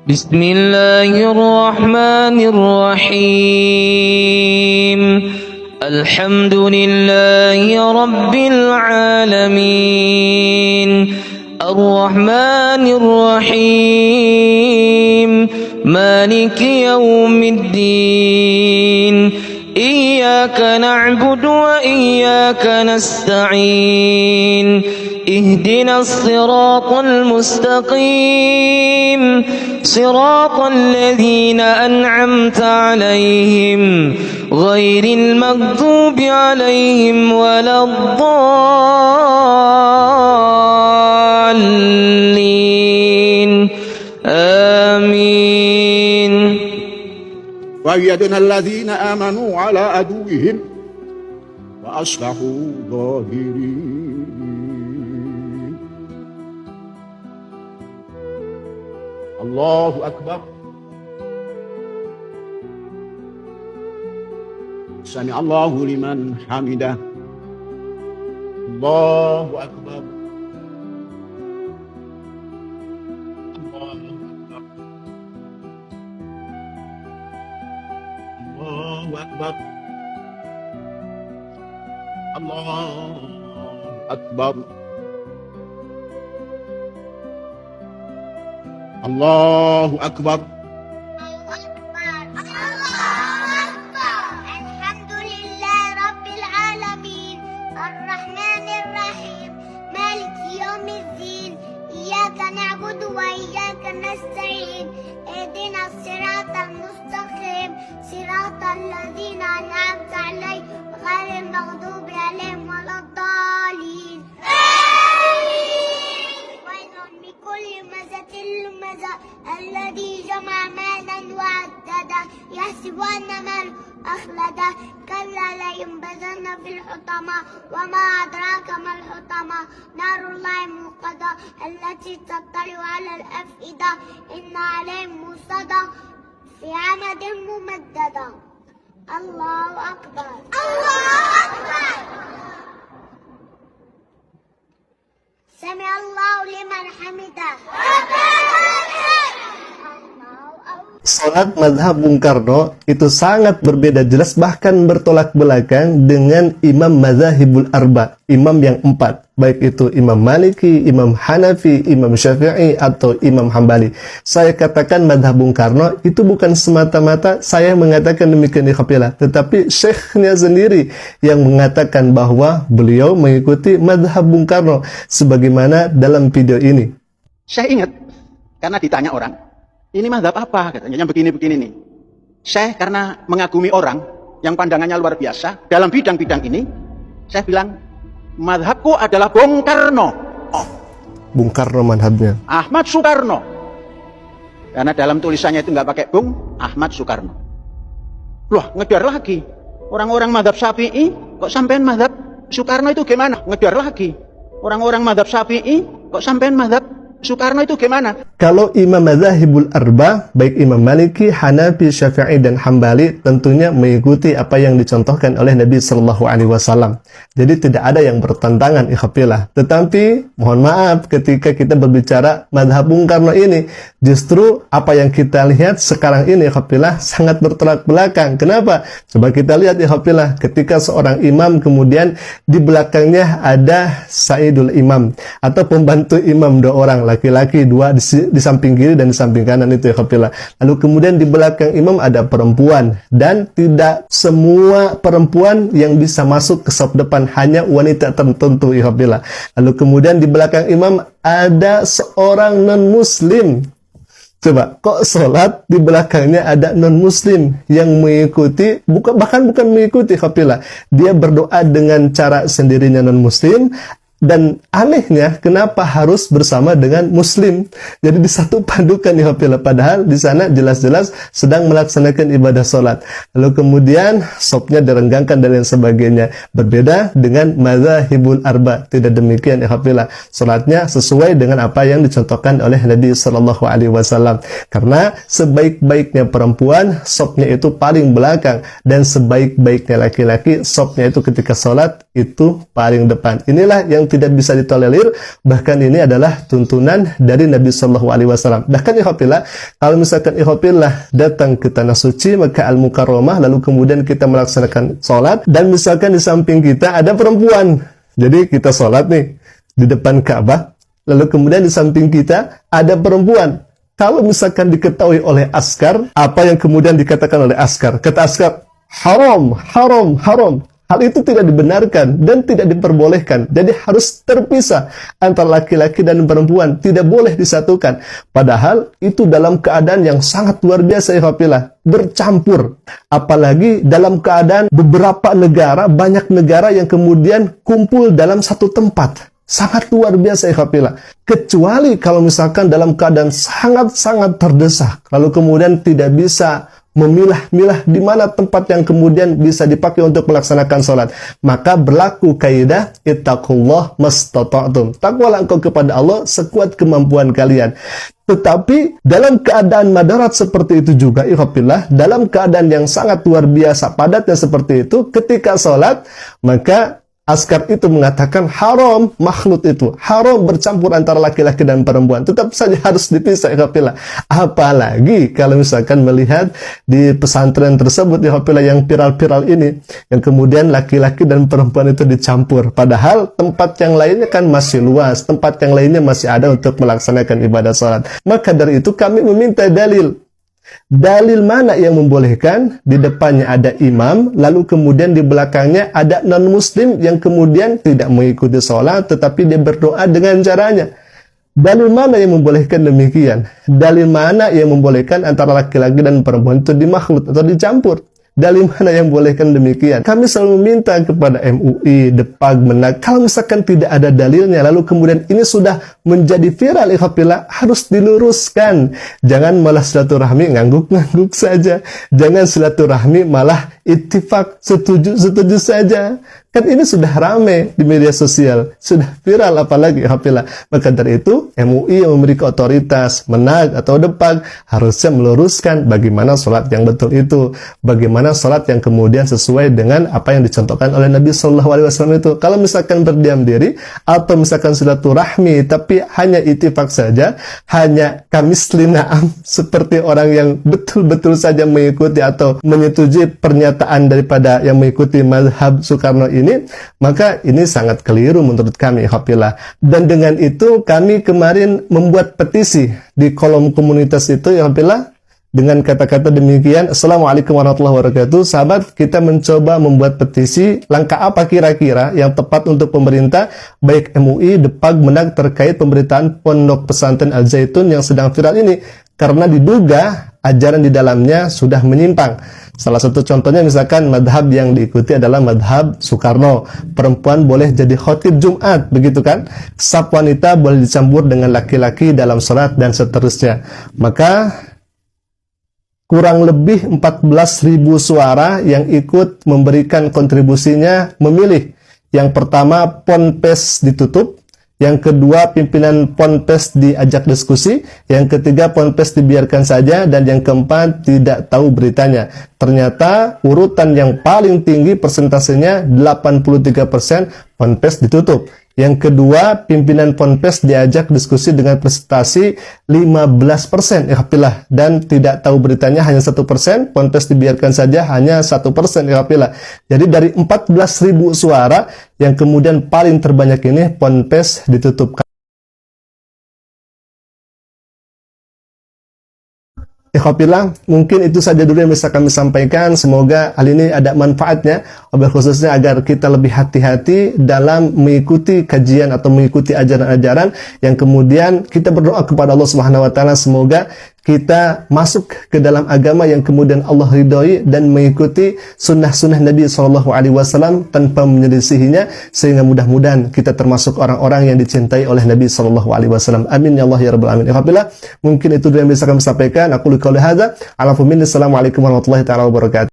بسم الله الرحمن الرحيم الحمد لله رب العالمين الرحمن الرحيم مالك يوم الدين إياك نعبد وإياك نستعين اهدنا الصراط المستقيم صراط الذين أنعمت عليهم غير المغضوب عليهم ولا الضالين آمين. وأيدنا الذين آمنوا على عدوهم وأصبحوا ظاهرين. الله أكبر. سمع الله لمن حمده. الله أكبر. الله أكبر. الله أكبر. الله أكبر. الله أكبر. الحمد لله رب العالمين الرحمن الرحيم مالك يوم الدين إياك نعبد وإياك نستعين اهدنا الصراط المستقيم صراط الذين أنعمت عليهم غير المغضوب عليهم ولا الضالين. ويل لكل همزة لمزة الذي جمع مالا وعدده يحسب أن ماله أخلده كلا لينبذن في الحطمة وما أدراك ما الحطمة نار الله الموقدة التي تطلع على الأفئدة إن عليهم موصدة في عمد ممددة. الله أكبر. الله أكبر. سمع الله لمن حمده. Salat mazhab Bung Karno itu sangat berbeda jelas, bahkan bertolak belakang dengan imam mazhabul arba, imam yang empat, baik itu Imam Maliki, Imam Hanafi, Imam Syafi'i atau Imam Hambali. Saya katakan mazhab Bung Karno itu bukan semata-mata saya mengatakan demikian ikhwafilah, tetapi syekhnya sendiri yang mengatakan bahwa beliau mengikuti mazhab Bung Karno sebagaimana dalam video ini. Saya ingat karena ditanya orang, ini mazhab apa? Katanya yang begini-begini nih. Saya karena mengagumi orang yang pandangannya luar biasa dalam bidang-bidang ini, saya bilang, mazhabku adalah Bung Karno. Bung Karno mazhabnya. Ahmad Soekarno. Karena dalam tulisannya itu nggak pakai Bung, Ahmad Soekarno. Loh, ngedar lagi. Orang-orang mazhab Syafi'i, kok sampean mazhab Soekarno itu gimana? Ngedar lagi. Orang-orang mazhab Syafi'i, kok sampean mazhab Soekarno itu gimana? Kalau imam mazhabul arba, baik Imam Maliki, Hanafi, Syafi'i dan Hambali tentunya mengikuti apa yang dicontohkan oleh Nabi Shallallahu Alaihi Wasallam. Jadi tidak ada yang bertentangan ikhwafilah. Tetapi mohon maaf ketika kita berbicara mazhab Bung Karno ini, justru apa yang kita lihat sekarang ini ikhwafilah sangat bertolak belakang. Kenapa? Coba kita lihat ikhwafilah, ketika seorang imam kemudian di belakangnya ada Saidul Imam atau pembantu imam dua orang, laki-laki dua di samping kiri dan di samping kanan itu ikhwafilah. Lalu kemudian di belakang imam ada perempuan, dan tidak semua perempuan yang bisa masuk ke saf depan, hanya wanita tertentu ikhwafilah. Lalu kemudian di belakang imam ada seorang non-muslim. Coba, kok sholat di belakangnya ada non-muslim yang mengikuti, bahkan bukan mengikuti ikhwafilah, dia berdoa dengan cara sendirinya non-muslim. Dan anehnya, kenapa harus bersama dengan muslim? Jadi di satu padukan ikhwafilah, padahal di sana jelas-jelas sedang melaksanakan ibadah sholat. Lalu kemudian sopnya direnggangkan dan lain sebagainya. Berbeda dengan mazhabul arba, tidak demikian ikhwafilah. Sholatnya sesuai dengan apa yang dicontohkan oleh Nabi Shallallahu Alaihi Wasallam. Karena sebaik-baiknya perempuan, sopnya itu paling belakang, dan sebaik-baiknya laki-laki, sopnya itu ketika sholat itu paling depan. Inilah yang tidak bisa ditolerir, bahkan ini adalah tuntunan dari Nabi Shallallahu Alaihi Wasallam. Bahkan ikhwafillah, kalau misalkan ikhwafillah datang ke tanah suci Makkah Al-Mukarramah, lalu kemudian kita melaksanakan sholat, dan misalkan di samping kita ada perempuan, jadi kita sholat nih di depan Ka'bah, lalu kemudian di samping kita ada perempuan. Kalau misalkan diketahui oleh askar, apa yang kemudian dikatakan oleh askar? Kata askar, haram, haram, haram. Hal itu tidak dibenarkan dan tidak diperbolehkan. Jadi harus terpisah antara laki-laki dan perempuan. Tidak boleh disatukan. Padahal itu dalam keadaan yang sangat luar biasa, ikhwafillah. Bercampur. Apalagi dalam keadaan beberapa negara, banyak negara yang kemudian kumpul dalam satu tempat. Sangat luar biasa, ikhwafillah. Kecuali kalau misalkan dalam keadaan sangat-sangat terdesak. Lalu kemudian tidak bisa memilah-milah di mana tempat yang kemudian bisa dipakai untuk melaksanakan sholat. Maka berlaku kaidah ittaqullah mastata'tum. Takwalah engkau kepada Allah sekuat kemampuan kalian. Tetapi dalam keadaan madarat seperti itu juga, ikhwafillah, dalam keadaan yang sangat luar biasa padatnya seperti itu, ketika sholat, maka askar itu mengatakan haram makhluk itu, haram bercampur antara laki-laki dan perempuan. Tetap saja harus dipisah, ikhwafillah. Apalagi kalau misalkan melihat di pesantren tersebut, ikhwafillah, yang viral-viral ini, yang kemudian laki-laki dan perempuan itu dicampur. Padahal tempat yang lainnya kan masih luas, tempat yang lainnya masih ada untuk melaksanakan ibadah salat. Maka dari itu kami meminta dalil. Dalil mana yang membolehkan di depannya ada imam, lalu kemudian di belakangnya ada non-muslim yang kemudian tidak mengikuti sholat, tetapi dia berdoa dengan caranya. Dalil mana yang membolehkan demikian? Dalil mana yang membolehkan antara laki-laki dan perempuan itu dimakhluk atau dicampur? Dalil mana yang bolehkan demikian? Kami selalu meminta kepada MUI, Depag, Menak, kalau misalkan tidak ada dalilnya, lalu kemudian ini sudah menjadi viral, ikhwafillah, harus diluruskan. Jangan malah silaturahmi ngangguk-ngangguk saja. Jangan silaturahmi malah ittifaq, setuju saja. Kan ini sudah ramai di media sosial, sudah viral, apalagi ikhwafillah. Maka dari itu, MUI yang memiliki otoritas, Menak atau Depag, harusnya meluruskan bagaimana sholat yang betul itu, bagaimana sholat yang kemudian sesuai dengan apa yang dicontohkan oleh Nabi Shallallahu Alaihi Wasallam itu. Kalau misalkan berdiam diri atau misalkan silaturahmi tapi hanya ittifaq saja, hanya kamislinaam, seperti orang yang betul-betul saja mengikuti atau menyetujui pernyataan daripada yang mengikuti mazhab Soekarno ini, maka ini sangat keliru menurut kami, ikhwafillah. Dan dengan itu kami kemarin membuat petisi di kolom komunitas itu, ikhwafillah, dengan kata-kata demikian. Assalamualaikum warahmatullahi wabarakatuh. Sahabat, kita mencoba membuat petisi. Langkah apa kira-kira yang tepat untuk pemerintah, baik MUI, Depag, Menak, terkait pemberitaan Pondok Pesantren Al Zaitun yang sedang viral ini? Karena diduga ajaran di dalamnya sudah menyimpang. Salah satu contohnya misalkan madhab yang diikuti adalah madhab Soekarno. Perempuan boleh jadi khotib Jumat, begitu kan? Saf wanita boleh dicampur dengan laki-laki dalam sholat dan seterusnya. Maka kurang lebih 14.000 suara yang ikut memberikan kontribusinya memilih. Yang pertama, Ponpes ditutup. Yang kedua, pimpinan Ponpes diajak diskusi. Yang ketiga, Ponpes dibiarkan saja. Dan yang keempat, tidak tahu beritanya. Ternyata urutan yang paling tinggi persentasenya 83%, Ponpes ditutup. Yang kedua, pimpinan Ponpes diajak diskusi dengan presentasi 15%, ikhwafillah, dan tidak tahu beritanya hanya 1%, Ponpes dibiarkan saja hanya 1%, ikhwafillah. Jadi dari 14.000 suara yang kemudian paling terbanyak ini Ponpes ditutup. Ikhwafillah, mungkin itu saja dulu yang bisa kami sampaikan. Semoga hal ini ada manfaatnya, khususnya agar kita lebih hati-hati dalam mengikuti kajian atau mengikuti ajaran-ajaran yang kemudian kita berdoa kepada Allah Subhanahu wa taala, semoga kita masuk ke dalam agama yang kemudian Allah ridhoi dan mengikuti sunnah-sunnah Nabi SAW tanpa menyelisihinya, sehingga mudah-mudahan kita termasuk orang-orang yang dicintai oleh Nabi SAW. Amin ya Allah ya Rabbal Alamin. Alhamdulillah, mungkin itu yang bisa kami sampaikan. Aku qauli hadza, Assalamualaikum warahmatullahi wabarakatuh.